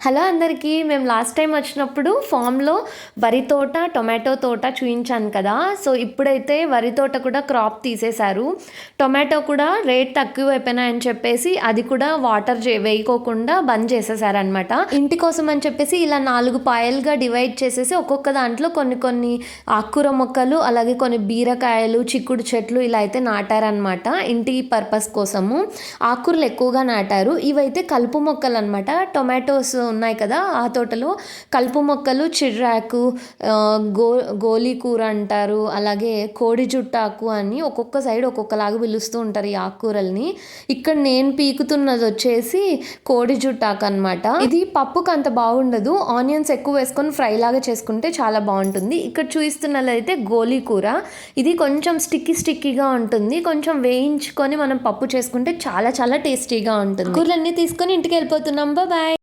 Hello అందరికీ. మేము last time వచ్చినప్పుడు ఫామ్లో వరి తోట, టొమాటో తోట చూయించాను కదా. సో ఇప్పుడైతే వరి తోట కూడా క్రాప్ తీసేశారు. టొమాటో కూడా రేట్ తక్కువ అయిపోయినాయని చెప్పేసి అది కూడా వాటర్ వేయకోకుండా బంద్ చేసేసారనమాట. ఇంటి కోసం అని చెప్పేసి ఇలా 4 పాయలుగా డివైడ్ చేసేసి ఒక్కొక్క దాంట్లో కొన్ని కొన్ని ఆకుకూర మొక్కలు, అలాగే కొన్ని బీరకాయలు, చిక్కుడు చెట్లు ఇలా అయితే నాటారనమాట. ఇంటి పర్పస్ కోసము ఆకుకూరలు ఎక్కువగా నాటారు. ఇవైతే కలుపు మొక్కలు అనమాట. టొమాటోస్ ఉన్నాయి కదా, ఆ తోటలో కలుపు మొక్కలు, చిర్రాకు, గోలీ కూర అంటారు, అలాగే కోడి జుట్టాకు అని ఒక్కొక్క సైడ్ ఒక్కొక్కలాగా పిలుస్తూ ఉంటారు ఈ ఆకుకూరల్ని. ఇక్కడ నేను పీకుతున్నది వచ్చేసి కోడి జుట్టాకు అనమాట. ఇది పప్పుకు అంత బాగుండదు, ఆనియన్స్ ఎక్కువ వేసుకొని ఫ్రై లాగా చేసుకుంటే చాలా బాగుంటుంది. ఇక్కడ చూపిస్తున్నదైతే గోలీ కూర. ఇది కొంచెం స్టిక్కీగా ఉంటుంది. కొంచెం వేయించుకొని మనం పప్పు చేసుకుంటే చాలా చాలా టేస్టీగా ఉంటుంది. కూరలన్నీ తీసుకొని ఇంటికి వెళ్ళిపోతున్నాం. బాయ్.